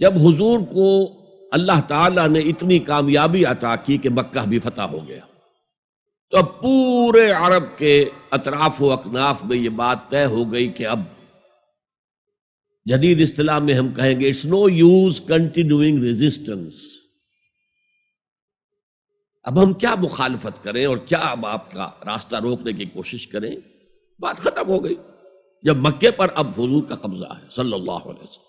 جب حضور کو اللہ تعالیٰ نے اتنی کامیابی عطا کی کہ مکہ بھی فتح ہو گیا، تو اب پورے عرب کے اطراف و اکناف میں یہ بات طے ہو گئی کہ اب جدید اصطلاح میں ہم کہیں گے it's no use continuing resistance. اب ہم کیا مخالفت کریں اور کیا اب آپ کا راستہ روکنے کی کوشش کریں؟ بات ختم ہو گئی جب مکے پر اب حضور کا قبضہ ہے صلی اللہ علیہ وسلم۔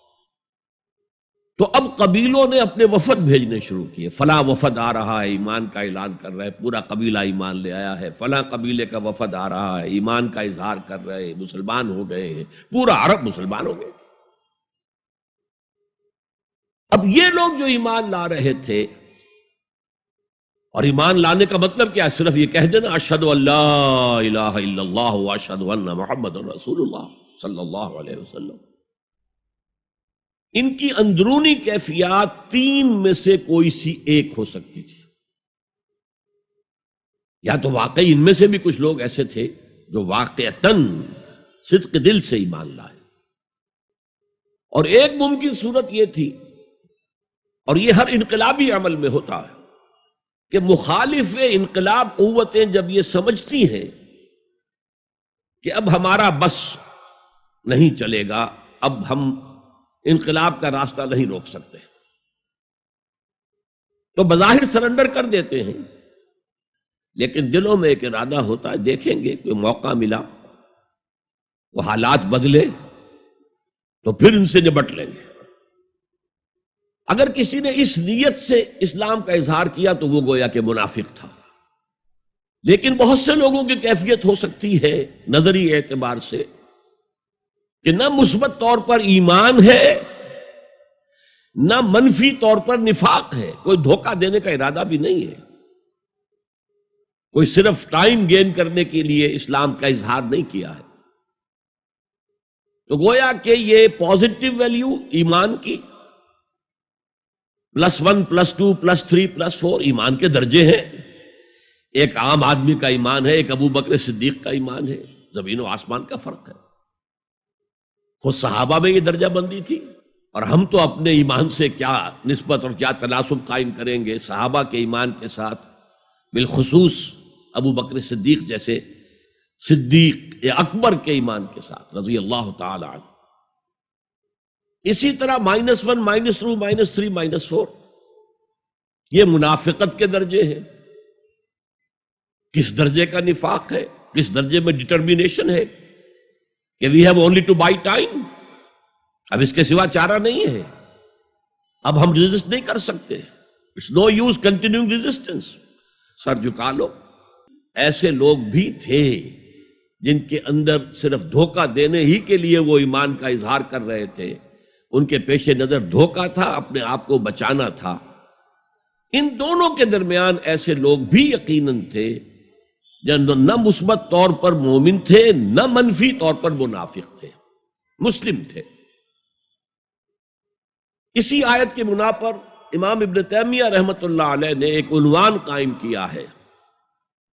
تو اب قبیلوں نے اپنے وفد بھیجنے شروع کیے، فلاں وفد آ رہا ہے ایمان کا اعلان کر رہا ہے، پورا قبیلہ ایمان لے آیا ہے، فلاں قبیلے کا وفد آ رہا ہے ایمان کا اظہار کر رہے ہیں، مسلمان ہو گئے ہیں، پورا عرب مسلمان ہو گئے۔ اب یہ لوگ جو ایمان لا رہے تھے، اور ایمان لانے کا مطلب کیا؟ صرف یہ کہہ دینا اشہد ان لا الہ الا اللہ واشہد ان محمد رسول اللہ صلی اللہ علیہ وسلم۔ ان کی اندرونی کیفیات تین میں سے کوئی سی ایک ہو سکتی تھی۔ یا تو واقعی ان میں سے بھی کچھ لوگ ایسے تھے جو واقعتاً صدق دل سے ایمان لائے، اور ایک ممکن صورت یہ تھی، اور یہ ہر انقلابی عمل میں ہوتا ہے، کہ مخالف انقلاب قوتیں جب یہ سمجھتی ہیں کہ اب ہمارا بس نہیں چلے گا، اب ہم انقلاب کا راستہ نہیں روک سکتے، تو بظاہر سرنڈر کر دیتے ہیں، لیکن دلوں میں ایک ارادہ ہوتا ہے دیکھیں گے کوئی موقع ملا، وہ حالات بدلے تو پھر ان سے نبٹ لیں گے۔ اگر کسی نے اس نیت سے اسلام کا اظہار کیا تو وہ گویا کہ منافق تھا، لیکن بہت سے لوگوں کی کیفیت ہو سکتی ہے نظری اعتبار سے کہ نہ مثبت طور پر ایمان ہے نہ منفی طور پر نفاق ہے، کوئی دھوکہ دینے کا ارادہ بھی نہیں ہے، کوئی صرف ٹائم گین کرنے کے لیے اسلام کا اظہار نہیں کیا ہے، تو گویا کہ یہ پازیٹو ویلیو ایمان کی +1 +2 +3 +4 ایمان کے درجے ہیں۔ ایک عام آدمی کا ایمان ہے، ایک ابو بکر صدیق کا ایمان ہے، زمین و آسمان کا فرق ہے۔ خود صحابہ میں یہ درجہ بندی تھی، اور ہم تو اپنے ایمان سے کیا نسبت اور کیا تناسب قائم کریں گے صحابہ کے ایمان کے ساتھ، بالخصوص ابو بکر صدیق جیسے صدیق اکبر کے ایمان کے ساتھ رضی اللہ تعالی عنہ۔ اسی طرح -1 -2 -3 -4 یہ منافقت کے درجے ہیں۔ کس درجے کا نفاق ہے، کس درجے میں ڈٹرمینیشن ہے کہ we have only to buy time, اب اس کے سوا چارہ نہیں ہے، اب ہم ریزسٹ نہیں کر سکتے، it's no use continuing resistance, سر جھکا لو۔ ایسے لوگ بھی تھے جن کے اندر صرف دھوکہ دینے ہی کے لیے وہ ایمان کا اظہار کر رہے تھے، ان کے پیش نظر دھوکہ تھا، اپنے آپ کو بچانا تھا۔ ان دونوں کے درمیان ایسے لوگ بھی یقیناً تھے جو نہ مثبت طور پر مومن تھے نہ منفی طور پر منافق تھے، مسلم تھے۔ اسی آیت کے بنا پر امام ابن تیمیہ رحمۃ اللہ علیہ نے ایک عنوان قائم کیا ہے،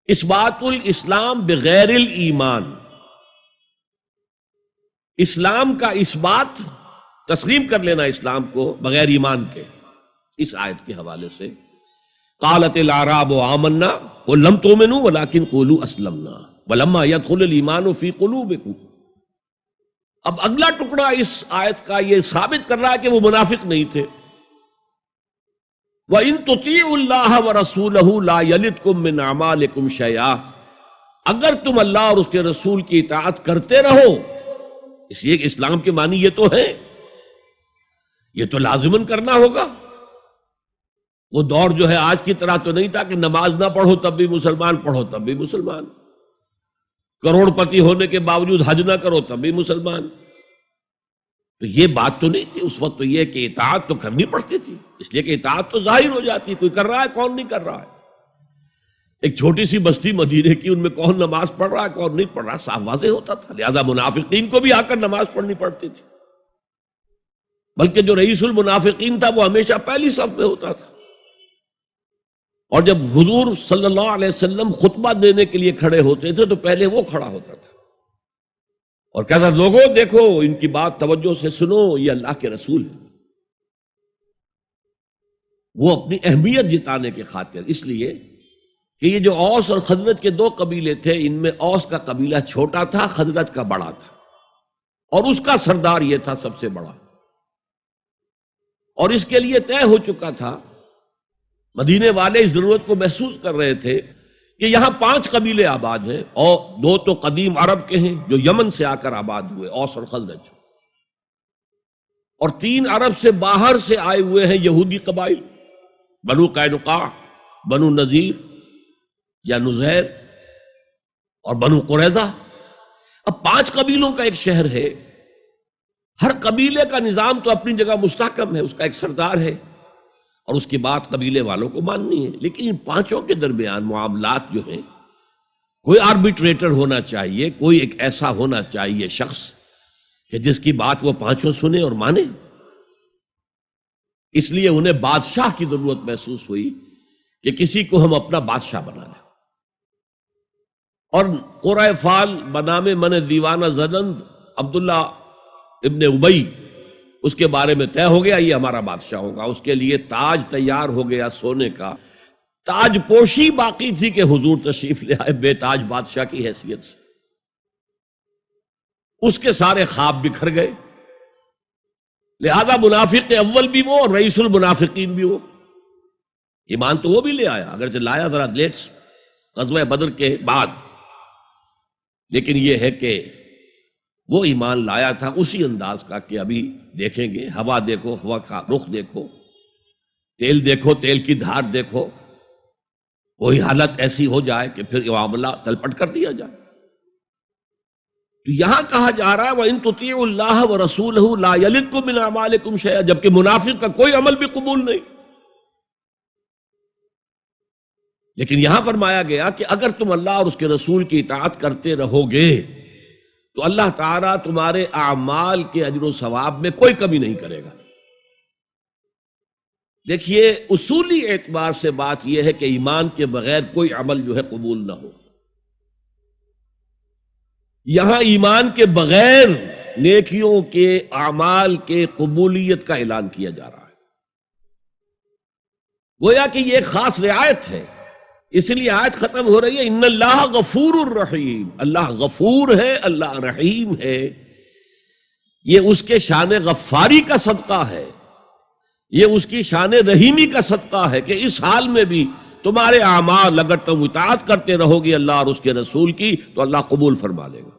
اثبات الاسلام بغیر الایمان، اسلام کا اثبات، تسلیم کر لینا اسلام کو بغیر ایمان کے۔ اس آیت کے حوالے سے قالت الاعراب آمنا قل لم تؤمنوا ولكن قولوا اسلمنا ولما يدخل الايمان في قلوبكم۔ اب اگلا ٹکڑا اس آیت کا یہ ثابت کر رہا ہے کہ وہ منافق نہیں تھے۔ وَإِن تُطِيعُوا اللَّهَ وَرَسُولَهُ لَا يَلِدْكُم مِّنْ أَعْمَالِكُمْ شَيْئًا، اگر تم اللہ اور اس کے رسول کی اطاعت کرتے رہو، اس لیے کہ اسلام کے معنی یہ تو ہے، یہ تو لازماً کرنا ہوگا۔ وہ دور جو ہے آج کی طرح تو نہیں تھا کہ نماز نہ پڑھو تب بھی مسلمان، پڑھو تب بھی مسلمان، کروڑ پتی ہونے کے باوجود حج نہ کرو تب بھی مسلمان۔ تو یہ بات تو نہیں تھی اس وقت، تو یہ کہ اطاعت تو کرنی پڑتی تھی، اس لیے کہ اطاعت تو ظاہر ہو جاتی ہے، کوئی کر رہا ہے کون نہیں کر رہا ہے۔ ایک چھوٹی سی بستی مدینے کی، ان میں کون نماز پڑھ رہا ہے کون نہیں پڑھ رہا، صاف واضح ہوتا تھا، لہذا منافقین کو بھی آ کر نماز پڑھنی پڑتی تھی، بلکہ جو رئیس المنافقین تھا وہ ہمیشہ پہلی صف میں ہوتا تھا۔ اور جب حضور صلی اللہ علیہ وسلم خطبہ دینے کے لیے کھڑے ہوتے تھے تو پہلے وہ کھڑا ہوتا تھا اور کہتا لوگوں دیکھو ان کی بات توجہ سے سنو، یہ اللہ کے رسول ہیں۔ وہ اپنی اہمیت جتانے کی خاطر، اس لیے کہ یہ جو اوس اور خزرج کے دو قبیلے تھے، ان میں اوس کا قبیلہ چھوٹا تھا، خزرج کا بڑا تھا، اور اس کا سردار یہ تھا سب سے بڑا، اور اس کے لیے طے ہو چکا تھا، مدینے والے اس ضرورت کو محسوس کر رہے تھے کہ یہاں 5 قبیلے آباد ہیں، اور 2 تو قدیم عرب کے ہیں جو یمن سے آ کر آباد ہوئے، اوس اور خزرج، اور 3 عرب سے باہر سے آئے ہوئے ہیں یہودی قبائل، بنو قینقاع، بنو نذیر یا نذیر اور بنو قریظہ۔ اب 5 قبیلوں کا ایک شہر ہے، ہر قبیلے کا نظام تو اپنی جگہ مستحکم ہے، اس کا ایک سردار ہے، اور اس کی بات قبیلے والوں کو ماننی ہے، لیکن ان 5 کے درمیان معاملات جو ہیں، کوئی آربیٹریٹر ہونا چاہیے، کوئی ایک ایسا ہونا چاہیے شخص کہ جس کی بات وہ 5 سنے اور مانے۔ اس لیے انہیں بادشاہ کی ضرورت محسوس ہوئی کہ کسی کو ہم اپنا بادشاہ بنا لیں، اور قرۂ فال بنام من دیوانہ زدند عبداللہ ابن ابی، اس کے بارے میں طے ہو گیا یہ ہمارا بادشاہ ہوگا، اس کے لیے تاج تیار ہو گیا سونے کا، تاج پوشی باقی تھی کہ حضور تشریف لے آئے بے تاج بادشاہ کی حیثیت سے، اس کے سارے خواب بکھر گئے، لہذا منافق اول بھی وہ اور رئیس المنافقین بھی وہ۔ ایمان تو وہ بھی لے آیا، اگرچہ لایا ذرا لیٹ غزوہ بدر کے بعد، لیکن یہ ہے کہ وہ ایمان لایا تھا اسی انداز کا کہ ابھی دیکھیں گے، ہوا دیکھو، ہوا کا رخ دیکھو، تیل دیکھو، تیل کی دھار دیکھو، کوئی حالت ایسی ہو جائے کہ پھر معاملہ تلپٹ کر دیا جائے۔ تو یہاں کہا جا رہا ہے وَإِن تُطِيعُوا اللَّهَ وَرَسُولَهُ لَا يَلِدْكُم مِّنْ أَعْمَالِكُمْ شَيْئًا، جبکہ منافق کا کوئی عمل بھی قبول نہیں۔ لیکن یہاں فرمایا گیا کہ اگر تم اللہ اور اس کے رسول کی اطاعت کرتے رہو گے تو اللہ تعالیٰ تمہارے اعمال کے اجر و ثواب میں کوئی کمی نہیں کرے گا۔ دیکھیے اصولی اعتبار سے بات یہ ہے کہ ایمان کے بغیر کوئی عمل جو ہے قبول نہ ہو۔ یہاں ایمان کے بغیر نیکیوں کے اعمال کے قبولیت کا اعلان کیا جا رہا ہے، گویا کہ یہ ایک خاص رعایت ہے، اس لیے آیت ختم ہو رہی ہے ان اللہ غفور الرحیم، اللہ غفور ہے، اللہ رحیم ہے۔ یہ اس کے شان غفاری کا صدقہ ہے، یہ اس کی شان رحیمی کا صدقہ ہے کہ اس حال میں بھی تمہارے اعمال اگر تم اطاعت کرتے رہو گے اللہ اور اس کے رسول کی تو اللہ قبول فرما لے گا۔